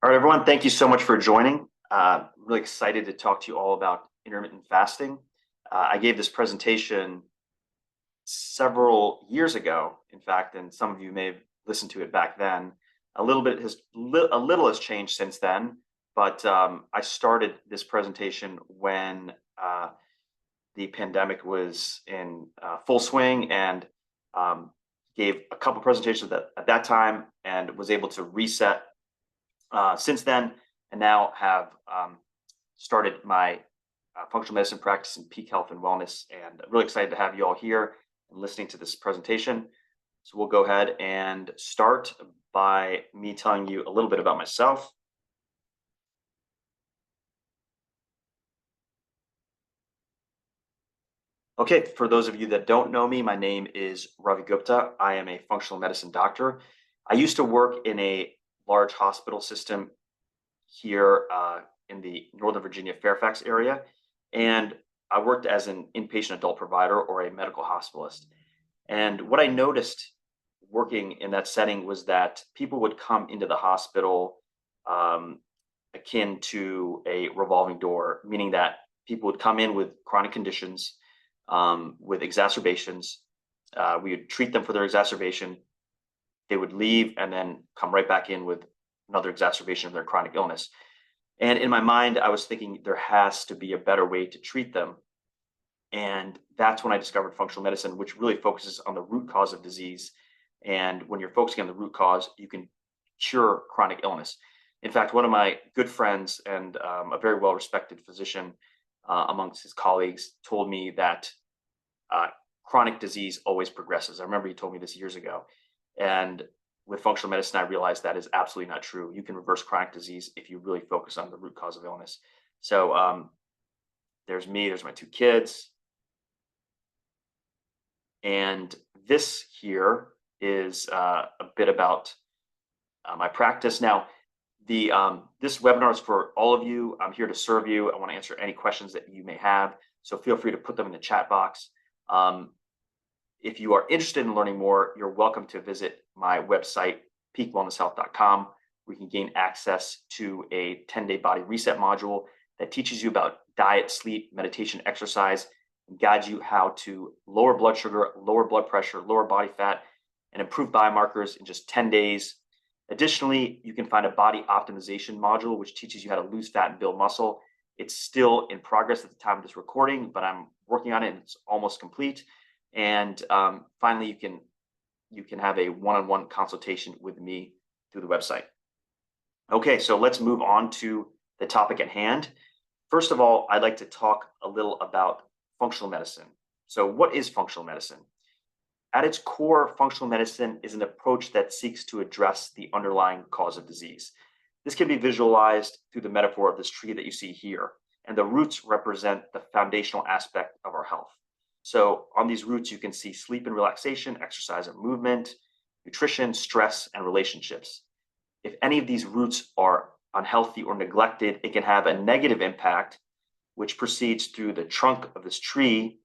All right, everyone, thank you so much for joining. Really excited to talk to you all about intermittent fasting. I gave this presentation several years ago, in fact, and some of you may have listened to it back then. A little has changed since then, but I started this presentation when the pandemic was in full swing, and um, gave a couple presentations at that time and was able to reset since then, and now have started my functional medicine practice in peak health and wellness. And really excited to have you all here and listening to this presentation. So we'll go ahead and start by me telling you a little bit about myself. Okay, for those of you that don't know me, my name is Ravi Gupta. I am a functional medicine doctor. I used to work in a large hospital system here in the Northern Virginia, Fairfax area. And I worked as an inpatient adult provider or a medical hospitalist. And what I noticed working in that setting was that people would come into the hospital um, akin to a revolving door, meaning that people would come in with chronic conditions, with exacerbations. We would treat them for their exacerbation. They would leave and then come right back in with another exacerbation of their chronic illness. And in my mind, I was thinking there has to be a better way to treat them. And that's when I discovered functional medicine, which really focuses on the root cause of disease. And when you're focusing on the root cause, you can cure chronic illness. In fact, one of my good friends and a very well respected physician amongst his colleagues told me that chronic disease always progresses. I remember he told me this years ago. And with functional medicine, I realized that is absolutely not true. You can reverse chronic disease if you really focus on the root cause of illness. So there's me, there's my two kids. And this here is a bit about my practice. Now, this webinar is for all of you. I'm here to serve you. I want to answer any questions that you may have. So feel free to put them in the chat box. If you are interested in learning more, you're welcome to visit my website, peakwellnesshealth.com, where you can gain access to a 10-day body reset module that teaches you about diet, sleep, meditation, exercise, and guides you how to lower blood sugar, lower blood pressure, lower body fat, and improve biomarkers in just 10 days. Additionally, you can find a body optimization module, which teaches you how to lose fat and build muscle. It's still in progress at the time of this recording, but I'm working on it and it's almost complete. And finally, you can have a one-on-one consultation with me through the website. Okay, so let's move on to the topic at hand. First of all, I'd like to talk a little about functional medicine. So what is functional medicine? At its core, functional medicine is an approach that seeks to address the underlying cause of disease. This can be visualized through the metaphor of this tree that you see here, and the roots represent the foundational aspect of our health. So on these roots, you can see sleep and relaxation, exercise and movement, nutrition, stress, and relationships. If any of these roots are unhealthy or neglected, it can have a negative impact, which proceeds through the trunk of this tree,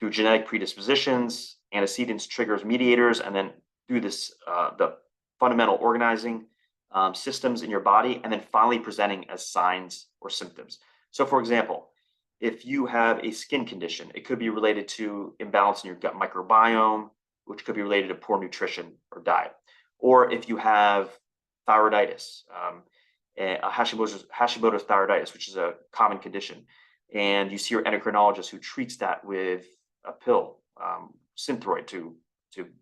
through genetic predispositions, antecedents, triggers, mediators, and then through this the fundamental organizing systems in your body, and then finally presenting as signs or symptoms. So for example, if you have a skin condition, it could be related to imbalance in your gut microbiome, which could be related to poor nutrition or diet. Or if you have thyroiditis, Hashimoto's thyroiditis, which is a common condition, and you see your endocrinologist who treats that with a pill, Synthroid, to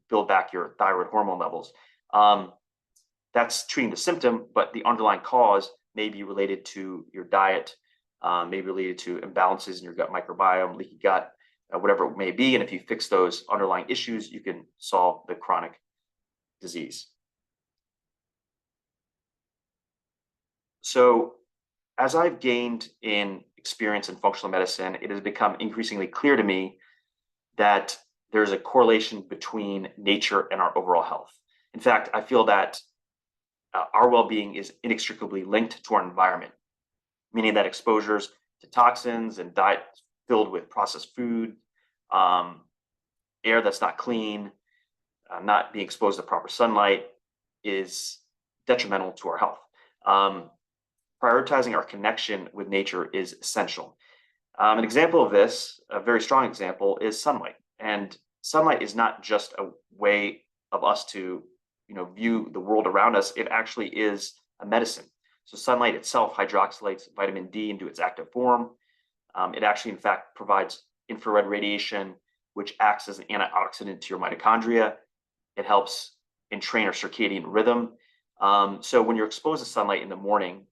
build back your thyroid hormone levels. That's treating the symptom, but the underlying cause may be related to your diet, may be related to imbalances in your gut microbiome, leaky gut, whatever it may be. And if you fix those underlying issues, you can solve the chronic disease. So as I've gained in experience in functional medicine, it has become increasingly clear to me that there's a correlation between nature and our overall health. In fact, I feel that our well-being is inextricably linked to our environment, meaning that exposures to toxins and diet filled with processed food, air that's not clean, not being exposed to proper sunlight is detrimental to our health. Prioritizing our connection with nature is essential. An example of this, a very strong example, is sunlight. And sunlight is not just a way of us to, view the world around us. It actually is a medicine. So sunlight itself hydroxylates vitamin D into its active form. It actually, in fact, provides infrared radiation, which acts as an antioxidant to your mitochondria. It helps entrain our circadian rhythm. So when you're exposed to sunlight in the morning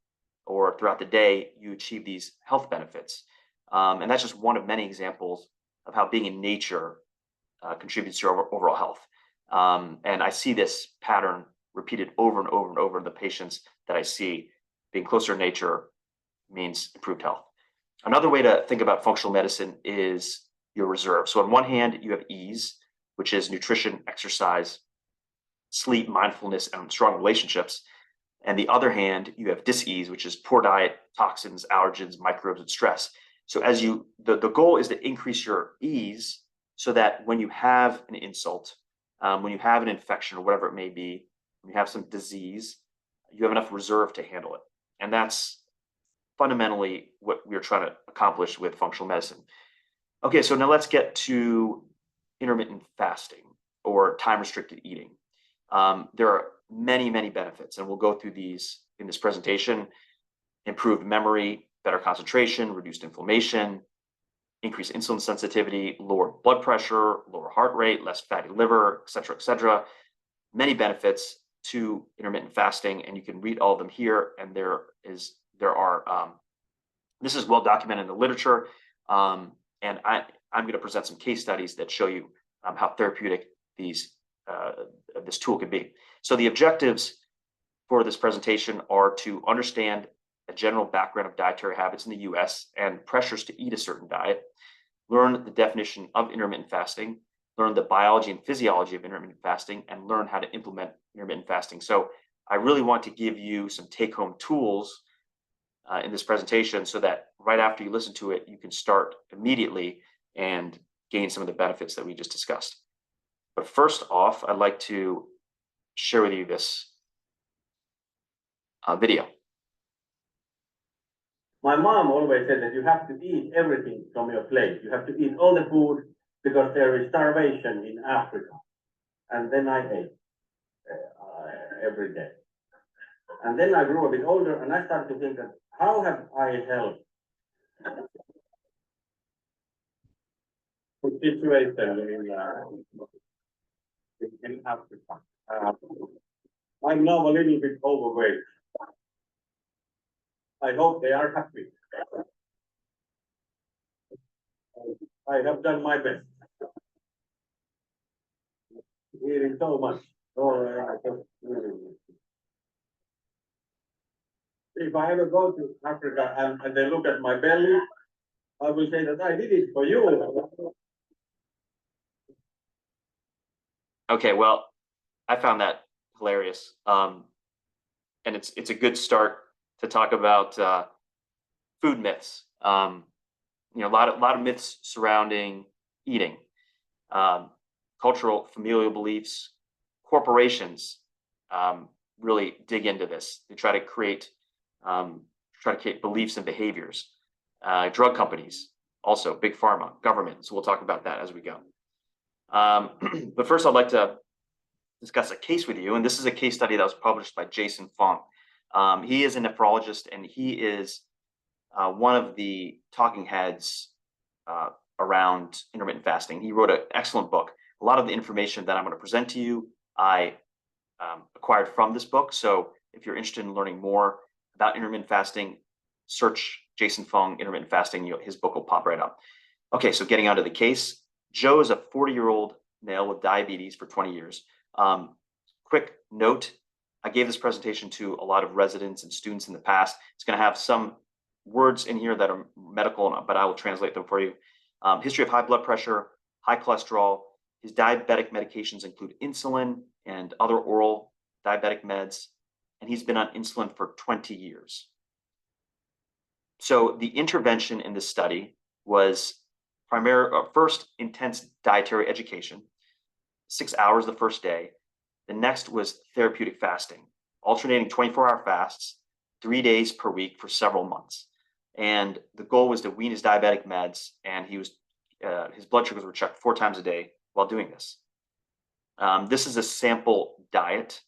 or throughout the day, you achieve these health benefits. And that's just one of many examples of how being in nature contributes to your overall health. And I see this pattern repeated over and over and over in the patients that I see. Being closer to nature means improved health. Another way to think about functional medicine is your reserve. So on one hand, you have ease, which is nutrition, exercise, sleep, mindfulness, and strong relationships. And the other hand, you have dis-ease, which is poor diet, toxins, allergens, microbes, and stress. So as the goal is to increase your ease so that when you have an insult, when you have an infection or whatever it may be, when you have some disease, you have enough reserve to handle it. And that's fundamentally what we're trying to accomplish with functional medicine. Okay, so now let's get to intermittent fasting or time-restricted eating. There are many, many benefits, and we'll go through these in this presentation. Improved memory, better concentration, reduced inflammation, increased insulin sensitivity, lower blood pressure, lower heart rate, less fatty liver, et cetera, et cetera. Many benefits to intermittent fasting, and you can read all of them here. And this is well documented in the literature. And I'm going to present some case studies that show you how therapeutic this tool can be. So the objectives for this presentation are to understand a general background of dietary habits in the US and pressures to eat a certain diet, learn the definition of intermittent fasting, learn the biology and physiology of intermittent fasting, and learn how to implement intermittent fasting. So I really want to give you some take-home tools in this presentation so that right after you listen to it, you can start immediately and gain some of the benefits that we just discussed. But first off, I'd like to share with you this video. My mom always said that you have to eat everything from your plate. You have to eat all the food because there is starvation in Africa. And then I ate every day. And then I grew a bit older and I started to think that how have I helped the situation in Africa? I'm now a little bit overweight. I hope they are happy. I have done my best. Eating so much. If I ever go to Africa and they look at my belly, I will say that I did it for you. Okay, well, I found that hilarious. And it's a good start to talk about food myths. A lot of myths surrounding eating, cultural, familial beliefs. Corporations really dig into this. They try to create beliefs and behaviors. Drug companies, also big pharma, government. So we'll talk about that as we go. But first, I'd like to discuss a case with you, and this is a case study that was published by Jason Fung. He is a nephrologist, and he is one of the talking heads around intermittent fasting. He wrote an excellent book. A lot of the information that I'm going to present to you, I acquired from this book. So if you're interested in learning more about intermittent fasting, search Jason Fung, intermittent fasting. His book will pop right up. Okay, so getting onto the case. Joe is a 40-year-old male with diabetes for 20 years. Quick note, I gave this presentation to a lot of residents and students in the past. It's going to have some words in here that are medical, but I will translate them for you. History of high blood pressure, high cholesterol. His diabetic medications include insulin and other oral diabetic meds, and he's been on insulin for 20 years. So the intervention in this study was first intense dietary education, 6 hours the first day. The next was therapeutic fasting, alternating 24-hour fasts 3 days per week for several months. And the goal was to wean his diabetic meds, and his blood sugars were checked 4 times a day while doing this. This is a sample diet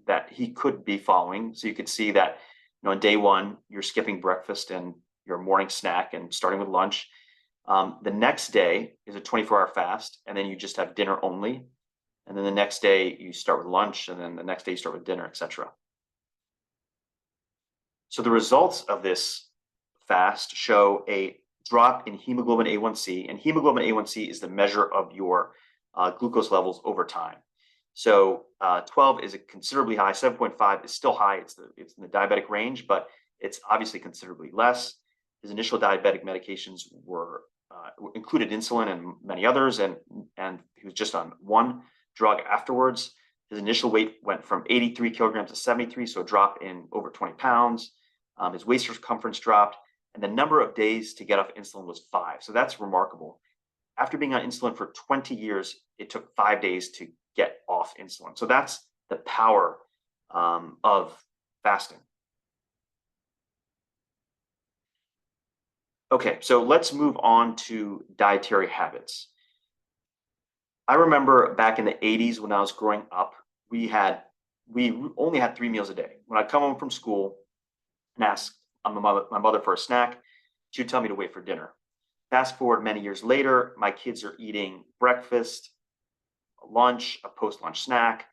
that he could be following. So you could see that, on day 1, you're skipping breakfast and your morning snack and starting with lunch. The next day is a 24-hour fast, and then you just have dinner only. And then the next day you start with lunch, and then the next day you start with dinner, etc. So the results of this fast show a drop in hemoglobin A1C, and hemoglobin A1C is the measure of your glucose levels over time. So 12 is considerably high. 7.5 is still high. It's in the diabetic range, but it's obviously considerably less. His initial diabetic medications were included insulin and many others, and he was just on one drug afterwards. His initial weight went from 83 kilograms to 73, so a drop in over 20 pounds. His waist circumference dropped, and the number of days to get off insulin was 5. So that's remarkable. After being on insulin for 20 years, it took 5 days to get off insulin. So that's the power of fasting. Okay, so let's move on to dietary habits. I remember back in the 80s when I was growing up, we only had 3 meals a day. When I'd come home from school and ask my mother for a snack, she would tell me to wait for dinner. Fast forward many years later, my kids are eating breakfast, lunch, a post-lunch snack.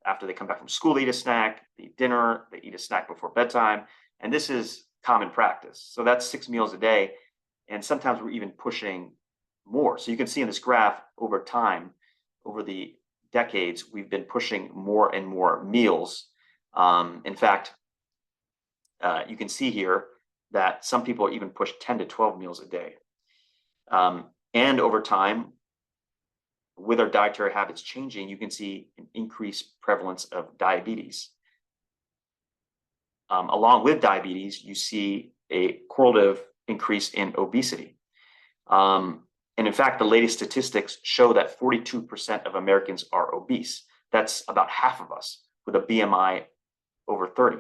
After they come back from school, they eat a snack, they eat dinner, they eat a snack before bedtime. And this is common practice. So that's 6 meals a day. And sometimes we're even pushing more. So you can see in this graph over time, over the decades, we've been pushing more and more meals. In fact, you can see here that some people even push 10 to 12 meals a day. And over time, with our dietary habits changing, you can see an increased prevalence of diabetes. Along with diabetes, you see a correlative increase in obesity. And in fact, the latest statistics show that 42% of Americans are obese. That's about half of us with a BMI over 30.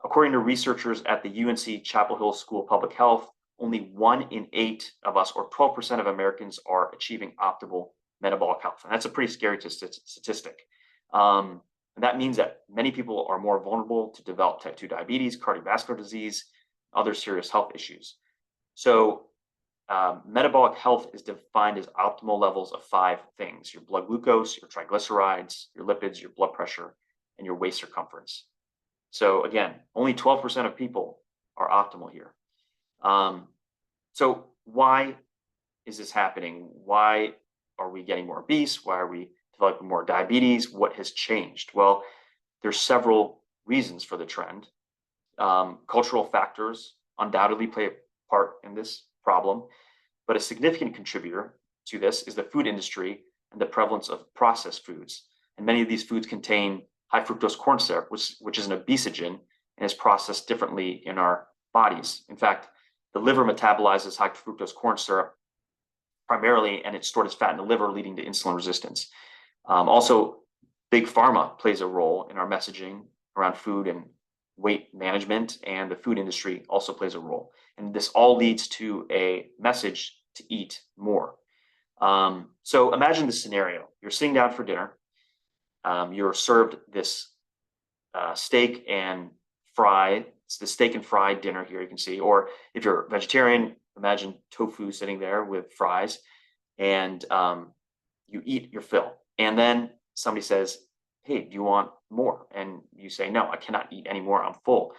According to researchers at the UNC Chapel Hill School of Public Health, only 1 in 8 of us, or 12% of Americans, are achieving optimal metabolic health. And that's a pretty scary statistic. And that means that many people are more vulnerable to develop type 2 diabetes, cardiovascular disease, other serious health issues. So metabolic health is defined as optimal levels of 5 things: your blood glucose, your triglycerides, your lipids, your blood pressure, and your waist circumference. So again, only 12% of people are optimal here. So why is this happening? Why are we getting more obese? Why are we developing more diabetes? What has changed? Well, there's several reasons for the trend. Cultural factors undoubtedly play a part in this problem, but a significant contributor to this is the food industry and the prevalence of processed foods. And many of these foods contain high fructose corn syrup, which is an obesogen and is processed differently in our bodies. In fact, the liver metabolizes high fructose corn syrup primarily, and it's stored as fat in the liver, leading to insulin resistance. Also, big pharma plays a role in our messaging around food and weight management, and the food industry also plays a role. And this all leads to a message to eat more. So imagine this scenario. You're sitting down for dinner. You're served this steak and fry. It's the steak and fried dinner here, you can see. Or if you're a vegetarian, imagine tofu sitting there with fries, and you eat your fill. And then somebody says, "Hey, do you want more?" And you say, "No, I cannot eat anymore. I'm full."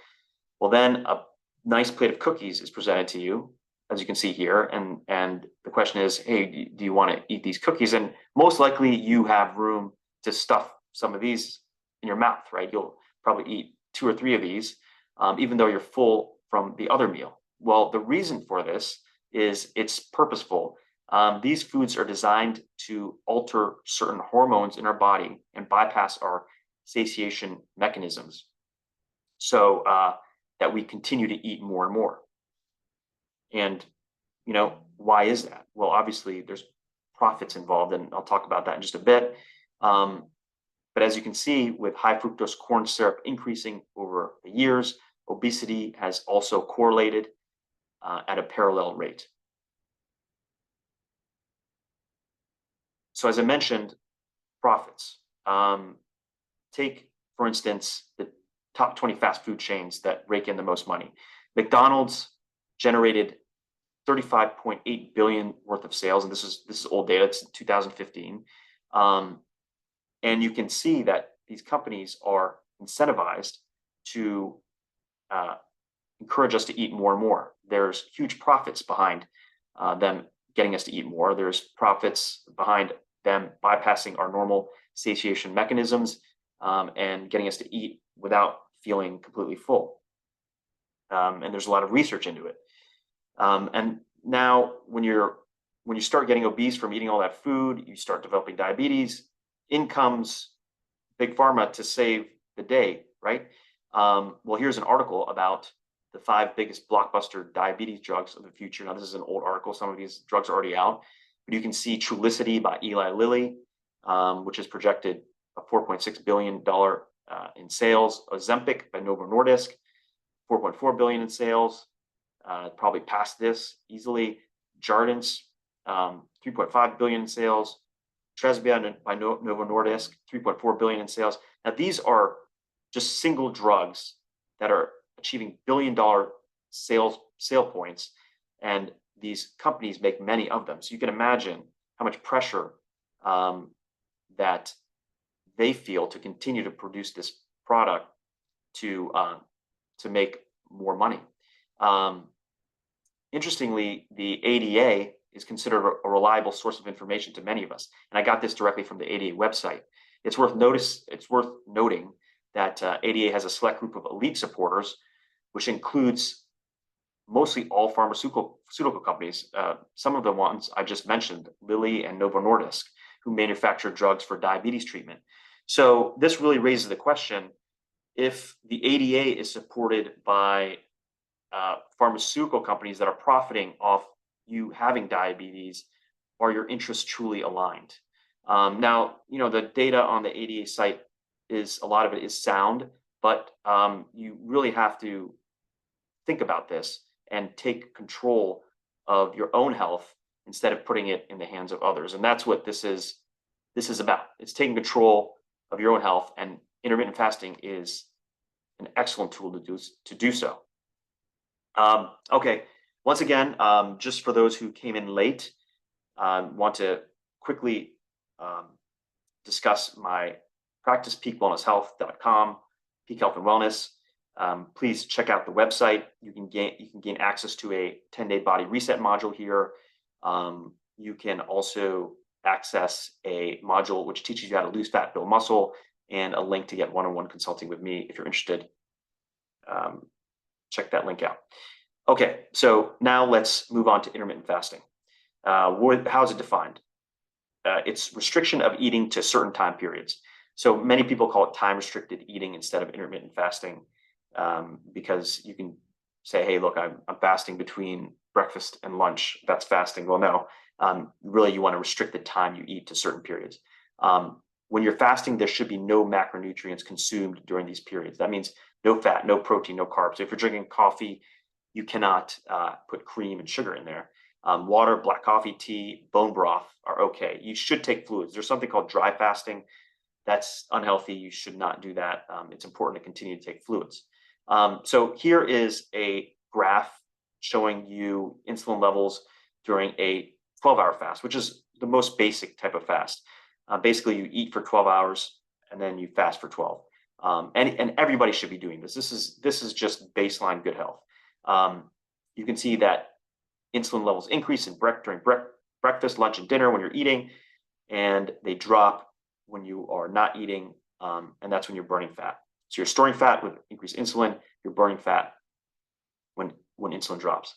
Well, then a nice plate of cookies is presented to you, as you can see here. And the question is, "Hey, do you want to eat these cookies?" And most likely you have room to stuff some of these in your mouth, right? You'll probably eat 2 or 3 of these, even though you're full from the other meal. Well, the reason for this is it's purposeful. These foods are designed to alter certain hormones in our body and bypass our satiation mechanisms, so that we continue to eat more and more. And, why is that? Well, obviously there's profits involved, and I'll talk about that in just a bit. But as you can see, with high fructose corn syrup increasing over the years, obesity has also correlated at a parallel rate. So as I mentioned, profits. Take, for instance, the top 20 fast food chains that rake in the most money. McDonald's generated 35.8 billion worth of sales, and this is old data. It's 2015, and you can see that these companies are incentivized to encourage us to eat more and more. There's huge profits behind them getting us to eat more. There's profits behind them bypassing our normal satiation mechanisms and getting us to eat without feeling completely full. And there's a lot of research into it. And now when you start getting obese from eating all that food, you start developing diabetes, in comes Big Pharma to save the day, right? Well, here's an article about the 5 biggest blockbuster diabetes drugs of the future. Now, this is an old article. Some of these drugs are already out, but you can see Trulicity by Eli Lilly, which is projected a $4.6 billion in sales. Ozempic by Novo Nordisk, $4.4 billion in sales. Probably past this easily. Jardiance, $3.5 billion in sales. Tresbia by Novo Nordisk, $3.4 billion in sales. Now, these are just single drugs that are achieving billion-dollar sale points, and these companies make many of them. So you can imagine how much pressure that they feel to continue to produce this product to make more money. Interestingly, the ADA is considered a reliable source of information to many of us, and I got this directly from the ADA website. It's worth noting that ADA has a select group of elite supporters, which includes mostly all pharmaceutical companies. Some of the ones I just mentioned, Lilly and Novo Nordisk, who manufacture drugs for diabetes treatment. So this really raises the question, if the ADA is supported by pharmaceutical companies that are profiting off you having diabetes, are your interests truly aligned? Now, the data on the ADA site a lot of it is sound, but you really have to think about this and take control of your own health instead of putting it in the hands of others. And that's what this is about. It's taking control of your own health, and intermittent fasting is an excellent tool to do so. Okay, once again, just for those who came in late, I want to quickly discuss my practice, peakwellnesshealth.com, Peak Health and Wellness. Please check out the website. You can gain access to a 10-day body reset module here. You can also access a module which teaches you how to lose fat, build muscle, and a link to get one-on-one consulting with me if you're interested. Check that link out. Okay, so now let's move on to intermittent fasting. How is it defined? It's restriction of eating to certain time periods. So many people call it time-restricted eating instead of intermittent fasting, because you can say, hey, look, I'm fasting between breakfast and lunch. That's fasting. Well, no, really you want to restrict the time you eat to certain periods. When you're fasting, there should be no macronutrients consumed during these periods. That means no fat, no protein, no carbs. So if you're drinking coffee, you cannot put cream and sugar in there. Water, black coffee, tea, bone broth are okay. You should take fluids. There's something called dry fasting. That's unhealthy. You should not do that. It's important to continue to take fluids. So here is a graph showing you insulin levels during a 12-hour fast, which is the most basic type of fast. Basically, you eat for 12 hours and then you fast for 12. And everybody should be doing this. This is just baseline good health. You can see that insulin levels increase during breakfast, lunch, and dinner when you're eating, and they drop when you are not eating, and that's when you're burning fat. So you're storing fat with increased insulin, you're burning fat when insulin drops.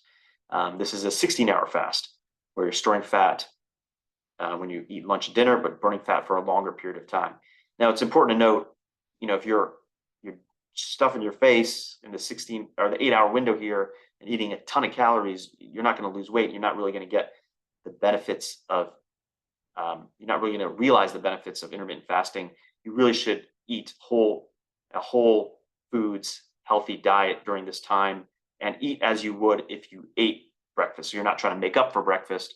This is a 16-hour fast where you're storing fat when you eat lunch and dinner, but burning fat for a longer period of time. Now, it's important to note, if you're stuffing your face in the 16 or the 8-hour window here and eating a ton of calories, you're not going to lose weight. You're not really going to get the benefits of, you're not really going to realize the benefits of intermittent fasting. You really should eat whole foods, healthy diet during this time and eat as you would if you ate breakfast. So you're not trying to make up for breakfast.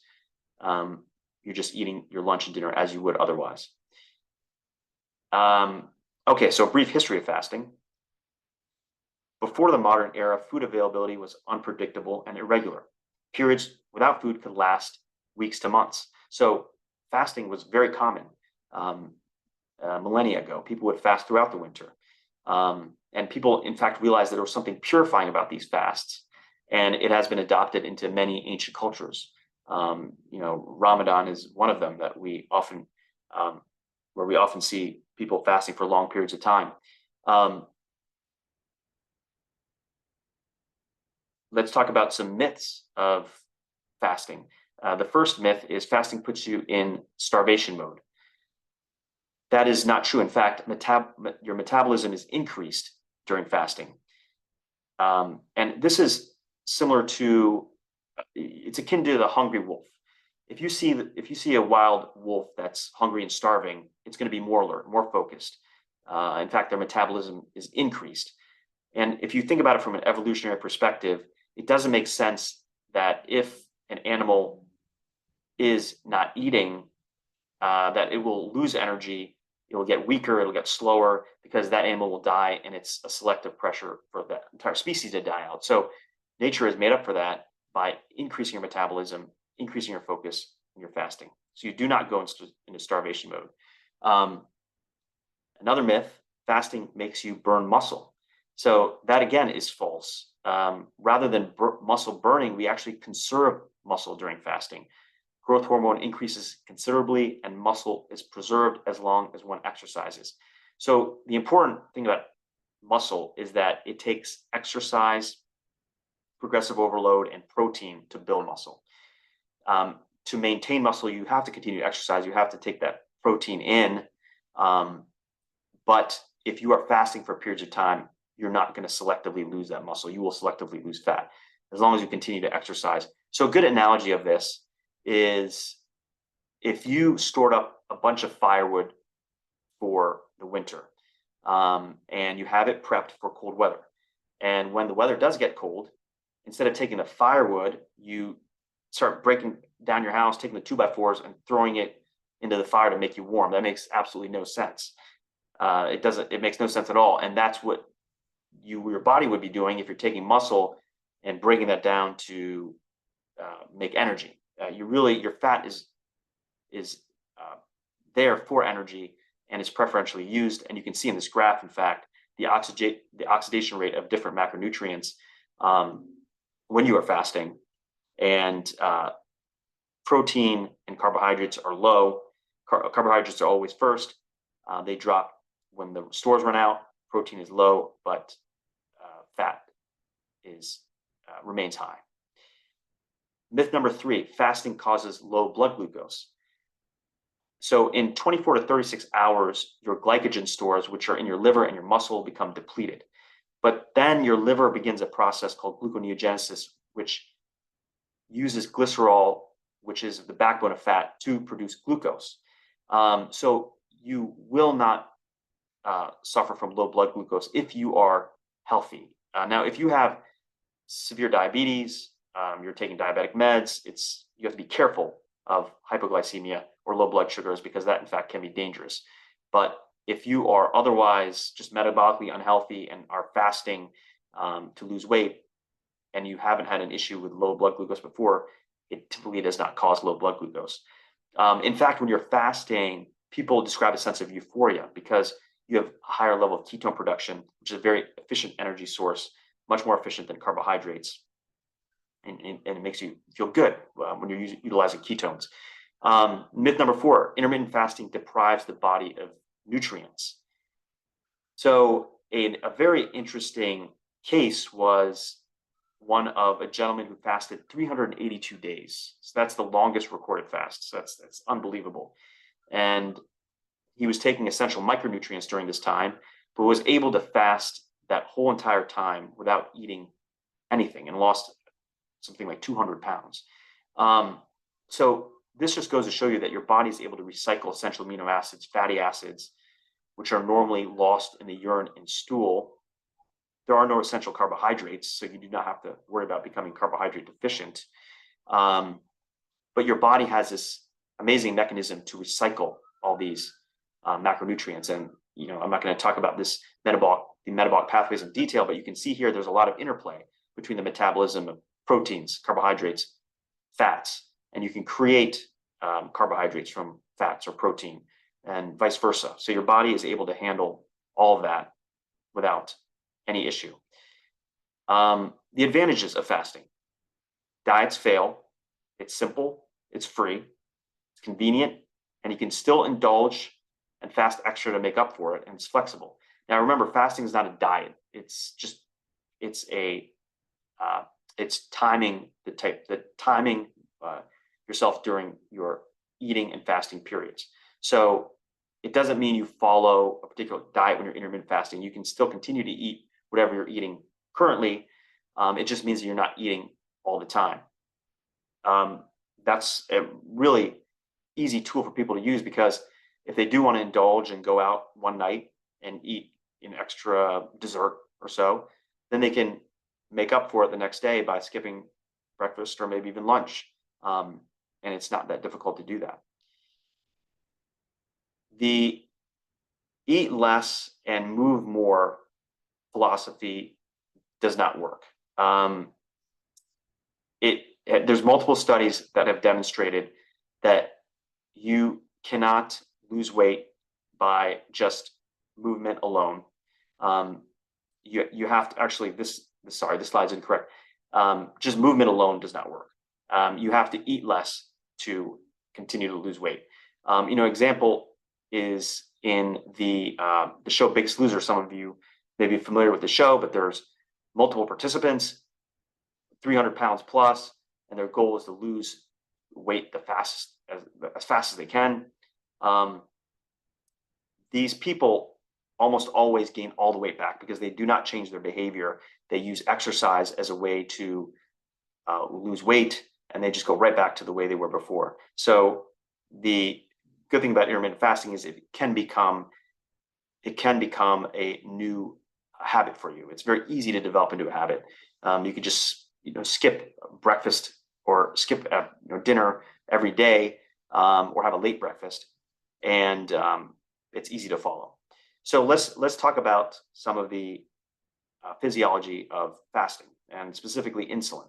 You're just eating your lunch and dinner as you would otherwise. Okay, so a brief history of fasting. Before the modern era, food availability was unpredictable and irregular. Periods without food could last weeks to months. So fasting was very common. Millennia ago, people would fast throughout the winter. And people, in fact, realized that there was something purifying about these fasts. And it has been adopted into many ancient cultures. Ramadan is one of them that we often, where we often see people fasting for long periods of time. Let's talk about some myths of fasting. The first myth is fasting puts you in starvation mode. That is not true. In fact, your metabolism is increased during fasting. And this is similar to, it's akin to the hungry wolf. If you see a wild wolf that's hungry and starving, it's going to be more alert, more focused. In fact, their metabolism is increased. And if you think about it from an evolutionary perspective, it doesn't make sense that if an animal is not eating, that it will lose energy, it will get weaker, it'll get slower, because that animal will die, and it's a selective pressure for the entire species to die out. So nature has made up for that by increasing your metabolism, increasing your focus when you're fasting. So you do not go into starvation mode. Another myth, fasting makes you burn muscle. So that again is false. Rather than muscle burning, we actually conserve muscle during fasting. Growth hormone increases considerably, and muscle is preserved as long as one exercises. So the important thing about muscle is that it takes exercise, progressive overload, and protein to build muscle. To maintain muscle, you have to continue to exercise. You have to take that protein in. But if you are fasting for periods of time, you're not going to selectively lose that muscle. You will selectively lose fat as long as you continue to exercise. So a good analogy of this is if you stored up a bunch of firewood for the winter, and you have it prepped for cold weather. And when the weather does get cold, instead of taking the firewood, you start breaking down your house, taking the 2x4s and throwing it into the fire to make you warm. That makes absolutely no sense. It makes no sense at all. And that's what your body would be doing if you're taking muscle and breaking that down to make energy. Your fat is there for energy and is preferentially used. And you can see in this graph, in fact, the oxidation rate of different macronutrients when you are fasting. And protein and carbohydrates are low. Carbohydrates are always first. They drop when the stores run out. Protein is low, but fat remains high. Myth number 3, fasting causes low blood glucose. So in 24 to 36 hours, your glycogen stores, which are in your liver and your muscle, become depleted. But then your liver begins a process called gluconeogenesis, which uses glycerol, which is the backbone of fat, to produce glucose. So you will not suffer from low blood glucose if you are healthy. Now, if you have severe diabetes, you're taking diabetic meds, you have to be careful of hypoglycemia or low blood sugars, because that in fact can be dangerous. But if you are otherwise just metabolically unhealthy and are fasting to lose weight, and you haven't had an issue with low blood glucose before, it typically does not cause low blood glucose. In fact, when you're fasting, people describe a sense of euphoria because you have a higher level of ketone production, which is a very efficient energy source, much more efficient than carbohydrates. And it makes you feel good when you're utilizing ketones. Myth number 4, intermittent fasting deprives the body of nutrients. So a very interesting case was one of a gentleman who fasted 382 days. So that's the longest recorded fast. So that's unbelievable. And he was taking essential micronutrients during this time, but was able to fast that whole entire time without eating anything and lost something like 200 pounds. So this just goes to show you that your body is able to recycle essential amino acids, fatty acids, which are normally lost in the urine and stool. there are no essential carbohydrates, so you do not have to worry about becoming carbohydrate deficient. But your body has this amazing mechanism to recycle all these macronutrients. And I'm not going to talk about the metabolic pathways in detail, but you can see here there's a lot of interplay between the metabolism of proteins, carbohydrates, fats, and you can create carbohydrates from fats or protein and vice versa. So your body is able to handle all of that without any issue. The advantages of fasting: diets fail, it's simple, it's free, it's convenient, and you can still indulge and fast extra to make up for it, and it's flexible. Now remember, fasting is not a diet. It's timing yourself during your eating and fasting periods. So it doesn't mean you follow a particular diet when you're intermittent fasting. You can still continue to eat whatever you're eating currently. It just means that you're not eating all the time. That's a really easy tool for people to use, because if they do want to indulge and go out one night and eat an extra dessert or so, then they can make up for it the next day by skipping breakfast or maybe even lunch. And it's not that difficult to do that. The eat less and move more philosophy does not work. There's multiple studies that have demonstrated that you cannot lose weight by just movement alone. You have to actually, this slide's incorrect. Just movement alone does not work. You have to eat less to continue to lose weight. Example is in the show Biggest Loser. Some of you may be familiar with the show, but there's multiple participants, 300 pounds plus, and their goal is to lose weight as fast as they can. These people almost always gain all the weight back because they do not change their behavior. They use exercise as a way to lose weight, and they just go right back to the way they were before. So the good thing about intermittent fasting is it can become a new habit for you. It's very easy to develop into a habit. You could just skip breakfast or skip dinner every day, or have a late breakfast, and it's easy to follow. So let's talk about some of the physiology of fasting, and specifically insulin.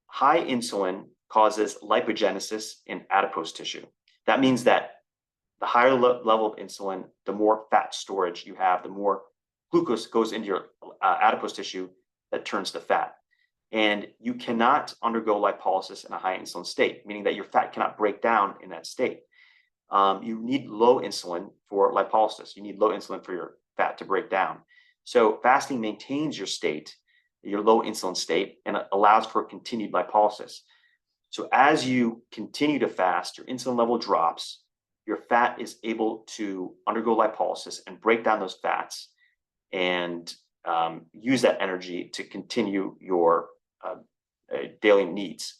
High insulin causes lipogenesis in adipose tissue. That means that the higher level of insulin, the more fat storage you have, the more glucose goes into your adipose tissue that turns to fat. And you cannot undergo lipolysis in a high insulin state, meaning that your fat cannot break down in that state. You need low insulin for lipolysis. You need low insulin for your fat to break down. So fasting maintains your state, your low insulin state, and it allows for continued lipolysis. So as you continue to fast, your insulin level drops, your fat is able to undergo lipolysis and break down those fats and use that energy to continue your daily needs.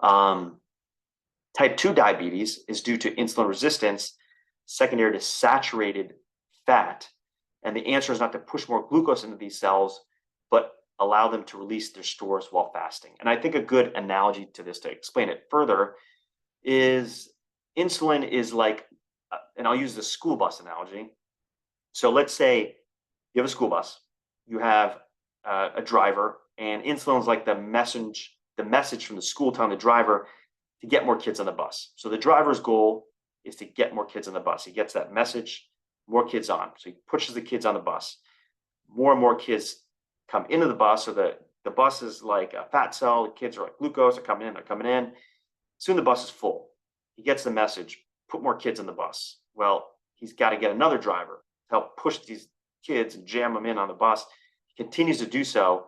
Type 2 diabetes is due to insulin resistance secondary to saturated fat. And the answer is not to push more glucose into these cells, but allow them to release their stores while fasting. And I think a good analogy to this, to explain it further, is insulin is like, and I'll use the school bus analogy. So let's say you have a school bus, you have a driver, and insulin is like the message from the school telling the driver to get more kids on the bus. So the driver's goal is to get more kids on the bus. He gets that message, more kids on. So he pushes the kids on the bus. More and more kids come into the bus. So the bus is like a fat cell. The kids are like glucose. They're coming in. Soon the bus is full. He gets the message, put more kids on the bus. Well, he's got to get another driver to help push these kids and jam them in on the bus. He continues to do so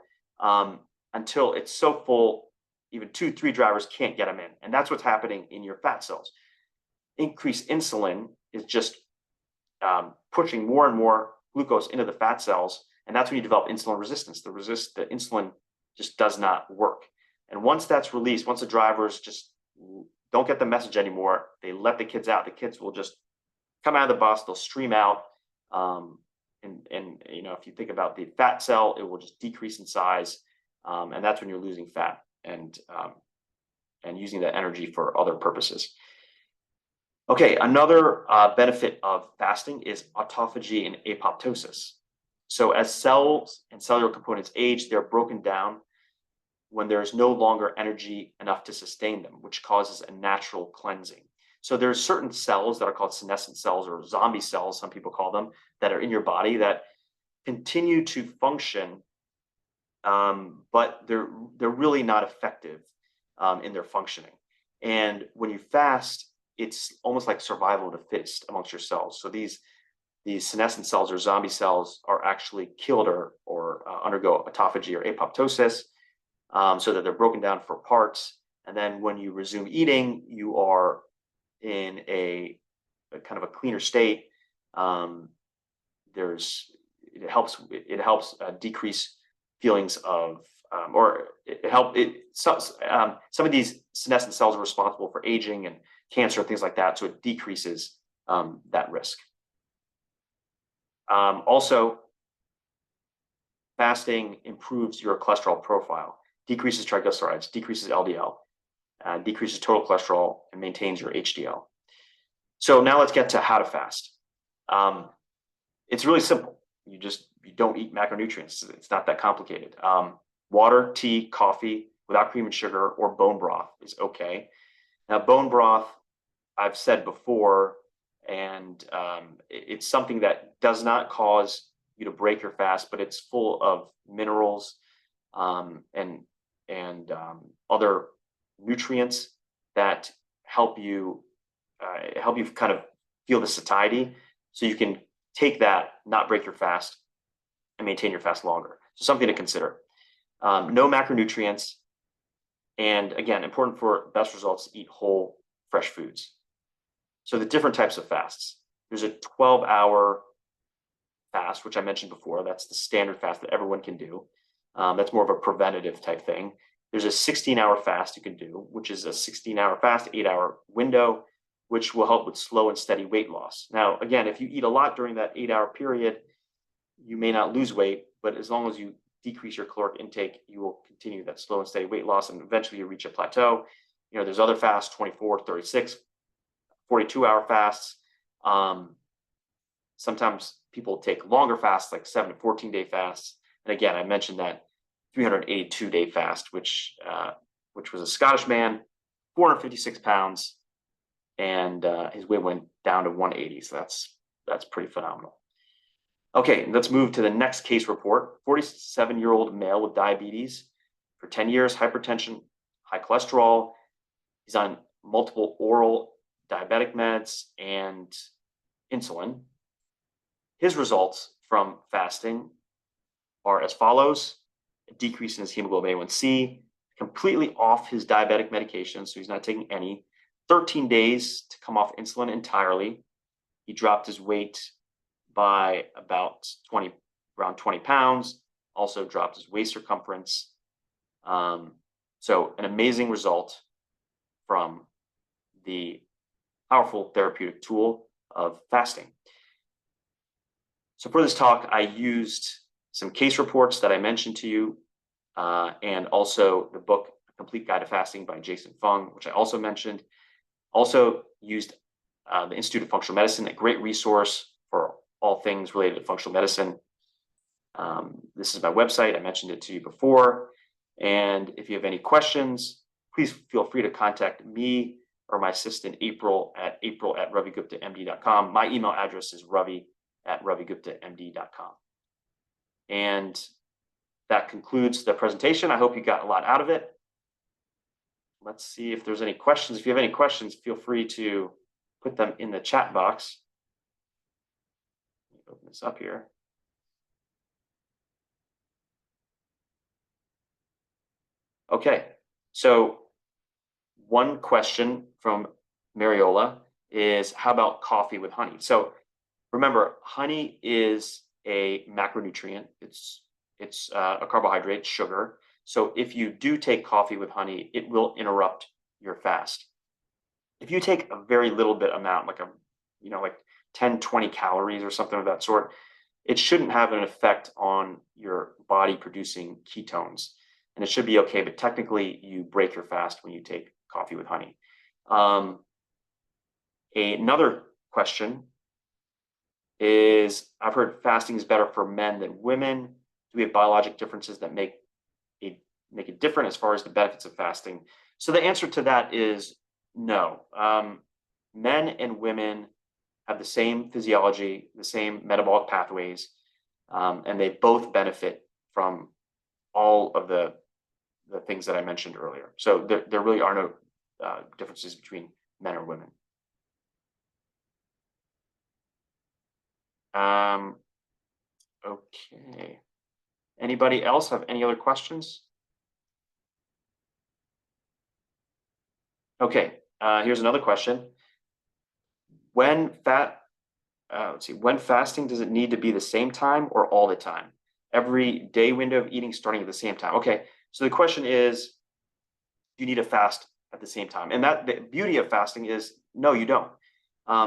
until it's so full, even 2-3 drivers can't get them in. And that's what's happening in your fat cells. Increased insulin is just pushing more and more glucose into the fat cells. And that's when you develop insulin resistance. The insulin just does not work. And once that's released, once the drivers just don't get the message anymore, they let the kids out. The kids will just come out of the bus, they'll stream out, and if you think about the fat cell, it will just decrease in size, and that's when you're losing fat and using that energy for other purposes. Okay, another benefit of fasting is autophagy and apoptosis. So as cells and cellular components age, they're broken down when there's no longer energy enough to sustain them, which causes a natural cleansing. So there's certain cells that are called senescent cells or zombie cells, some people call them, that are in your body that continue to function, but they're really not effective in their functioning. And when you fast, it's almost like survival of the fittest amongst your cells. So these senescent cells or zombie cells are actually killed or undergo autophagy or apoptosis, so that they're broken down for parts. And then when you resume eating, you are in a kind of a cleaner state. It helps decrease feelings of some of these senescent cells are responsible for aging and cancer and things like that, so it decreases that risk. Also, fasting improves your cholesterol profile, decreases triglycerides, decreases LDL, decreases total cholesterol, and maintains your HDL. So now let's get to how to fast. It's really simple. You don't eat macronutrients. It's not that complicated. Water, tea, coffee without cream and sugar, or bone broth is okay. Now, bone broth, I've said before, and it's something that does not cause you to break your fast, but it's full of minerals and other nutrients that help you kind of feel the satiety, so you can take that, not break your fast, and maintain your fast longer. So something to consider. No macronutrients, and again, important for best results, eat whole, fresh foods. So the different types of fasts. There's a 12-hour fast, which I mentioned before. That's the standard fast that everyone can do. That's more of a preventative type thing. There's a 16-hour fast you can do, which is a 16-hour fast, 8-hour window, which will help with slow and steady weight loss. Now, again, if you eat a lot during that 8-hour period, you may not lose weight, but as long as you decrease your caloric intake, you will continue that slow and steady weight loss, and eventually you reach a plateau. There's other fasts, 24, 36, 42-hour fasts. Sometimes people take longer fasts, like 7 to 14-day fasts. And again, I mentioned that 382-day fast, which was a Scottish man, 456 pounds, and his weight went down to 180. So that's pretty phenomenal. Okay, let's move to the next case report. 47-year-old male with diabetes for 10 years, hypertension, high cholesterol. He's on multiple oral diabetic meds and insulin. His results from fasting are as follows: a decrease in his hemoglobin A1C, completely off his diabetic medication, so he's not taking any, 13 days to come off insulin entirely. He dropped his weight by around 20 pounds, also dropped his waist circumference. So an amazing result from the powerful therapeutic tool of fasting. So for this talk, I used some case reports that I mentioned to you, and also the book, A Complete Guide to Fasting by Jason Fung, which I also mentioned. Also used the Institute of Functional Medicine, a great resource for all things related to functional medicine. This is my website. I mentioned it to you before. And if you have any questions, please feel free to contact me or my assistant, April at raviguptamd.com. My email address is ravi@raviguptamd.com. And that concludes the presentation. I hope you got a lot out of it. Let's see if there's any questions. If you have any questions, feel free to put them in the chat box. Let me open this up here. Okay, so one question from Mariola is, how about coffee with honey? So remember, honey is a macronutrient. It's a carbohydrate, sugar. So if you do take coffee with honey, it will interrupt your fast. If you take a very little bit amount, like 10, 20 calories or something of that sort, it shouldn't have an effect on your body producing ketones, and it should be okay. But technically, you break your fast when you take coffee with honey. Another question is, I've heard fasting is better for men than women. Do we have biologic differences that make it different as far as the benefits of fasting? So the answer to that is no. Men and women have the same physiology, the same metabolic pathways, and they both benefit from all of the things that I mentioned earlier. So there really are no differences between men or women. Okay. Anybody else have any other questions? Okay, here's another question. When fasting, does it need to be the same time or all the time? Every day window of eating starting at the same time. Okay, so the question is, you need to fast at the same time. And that the beauty of fasting is, no, you don't.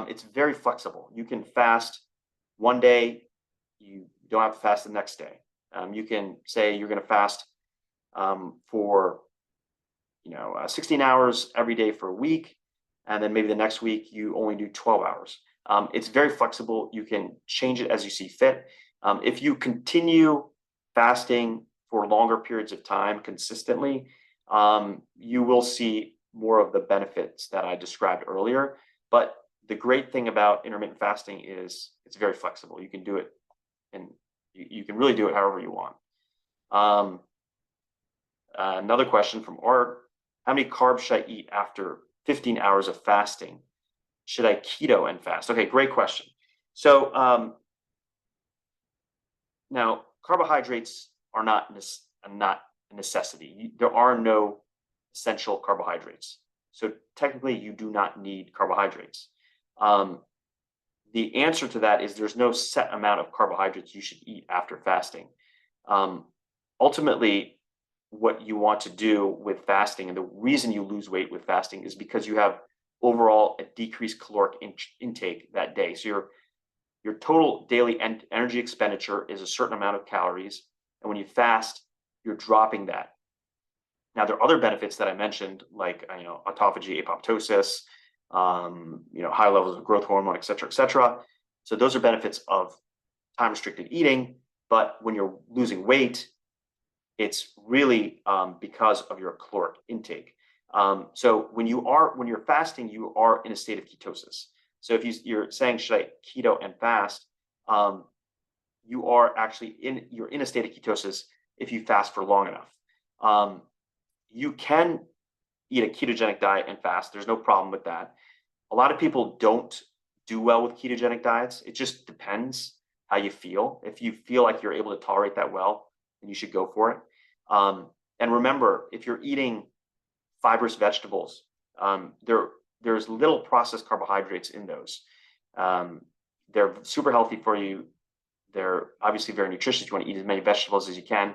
It's very flexible. You can fast one day, you don't have to fast the next day. You can say you're going to fast for 16 hours every day for a week, and then maybe the next week you only do 12 hours. It's very flexible. You can change it as you see fit. If you continue fasting for longer periods of time consistently, you will see more of the benefits that I described earlier. But the great thing about intermittent fasting is it's very flexible. You can do it, and you can really do it however you want. Another question from Art: how many carbs should I eat after 15 hours of fasting? Should I keto and fast? Okay, great question. So now carbohydrates are not a necessity. There are no essential carbohydrates. So technically you do not need carbohydrates. The answer to that is there's no set amount of carbohydrates you should eat after fasting. Ultimately, what you want to do with fasting, and the reason you lose weight with fasting, is because you have overall a decreased caloric intake that day. So your total daily energy expenditure is a certain amount of calories, and when you fast, you're dropping that. Now, there are other benefits that I mentioned, like autophagy, apoptosis, high levels of growth hormone, et cetera, et cetera. So those are benefits of time-restricted eating. But when you're losing weight, it's really because of your caloric intake. So when you're fasting, you are in a state of ketosis. So if you're saying, should I keto and fast? You are actually you're in a state of ketosis if you fast for long enough. You can eat a ketogenic diet and fast. There's no problem with that. A lot of people don't do well with ketogenic diets. It just depends how you feel. If you feel like you're able to tolerate that well, then you should go for it. And remember, if you're eating fibrous vegetables, there's little processed carbohydrates in those. They're super healthy for you. They're obviously very nutritious. You want to eat as many vegetables as you can.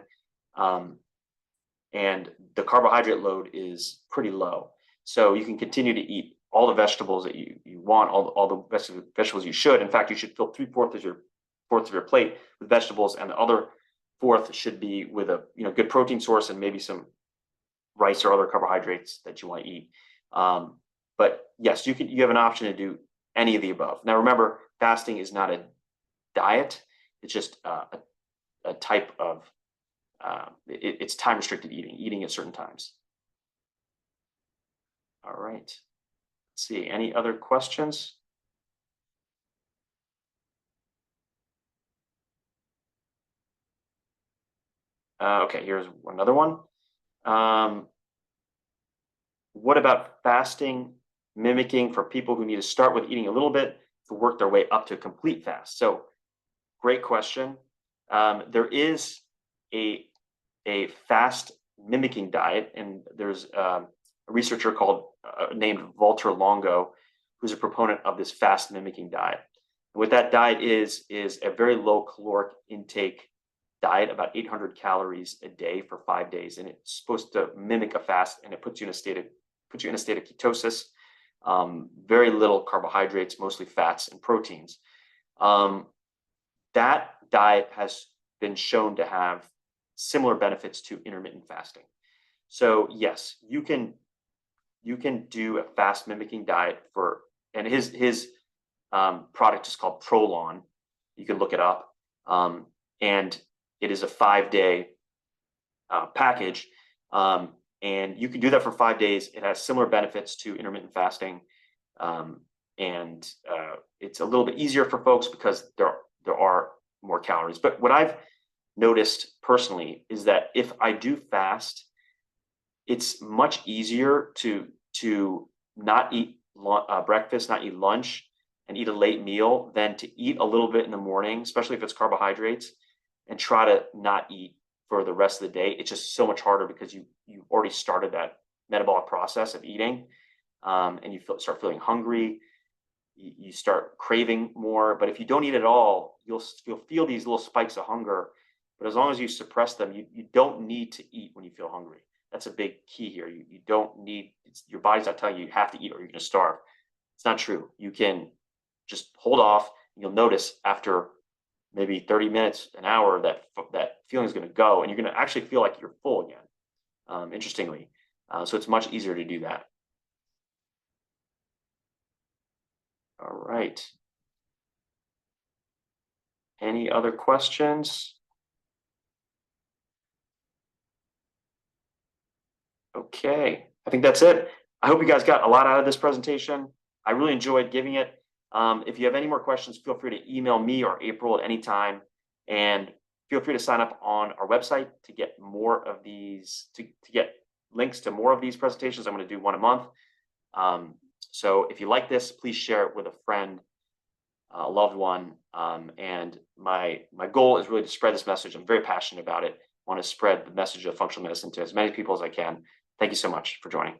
And the carbohydrate load is pretty low. So you can continue to eat all the vegetables that you want, all the vegetables you should. In fact, you should fill 3/4 of your plate with vegetables, and the other fourth should be with a good protein source and maybe some rice or other carbohydrates that you want to eat. But yes, you have an option to do any of the above. Now, remember, fasting is not a diet. It's just a type of it's time restricted eating at certain times. All right. Let's see. Any other questions? Okay, here's another one. What about fasting mimicking for people who need to start with eating a little bit to work their way up to a complete fast? So, great question. There is a fast mimicking diet, and there's a researcher named Walter Longo, who's a proponent of this fast mimicking diet. And what that diet is a very low caloric intake diet, about 800 calories a day for 5 days, and it's supposed to mimic a fast, and it puts you in a state of ketosis. Very little carbohydrates, mostly fats and proteins. That diet has been shown to have similar benefits to intermittent fasting. So yes, you can do a fast mimicking diet for, and his product is called Prolon. You can look it up, and it is a 5-day package, and you can do that for 5 days. It has similar benefits to intermittent fasting, and it's a little bit easier for folks because there are more calories. But what I've noticed personally is that if I do fast, it's much easier to not eat breakfast, not eat lunch, and eat a late meal than to eat a little bit in the morning, especially if it's carbohydrates, and try to not eat for the rest of the day. It's just so much harder because you already started that metabolic process of eating, and you start feeling hungry. You start craving more. But if you don't eat at all, you'll feel these little spikes of hunger. But as long as you suppress them, you don't need to eat when you feel hungry. That's a big key here. You don't need, your body's not telling you have to eat or you're going to starve. It's not true. You can just hold off, and you'll notice after maybe 30 minutes, an hour, that feeling is going to go, and you're going to actually feel like you're full again, interestingly. So it's much easier to do that. All right. Any other questions? Okay, I think that's it. I hope you guys got a lot out of this presentation. I really enjoyed giving it. If you have any more questions, feel free to email me or April at any time. And feel free to sign up on our website to get more of these, to get links to more of these presentations. I'm going to do one a month. So if you like this, please share it with a friend, a loved one. And my goal is really to spread this message. I'm very passionate about it. I want to spread the message of functional medicine to as many people as I can. Thank you so much for joining.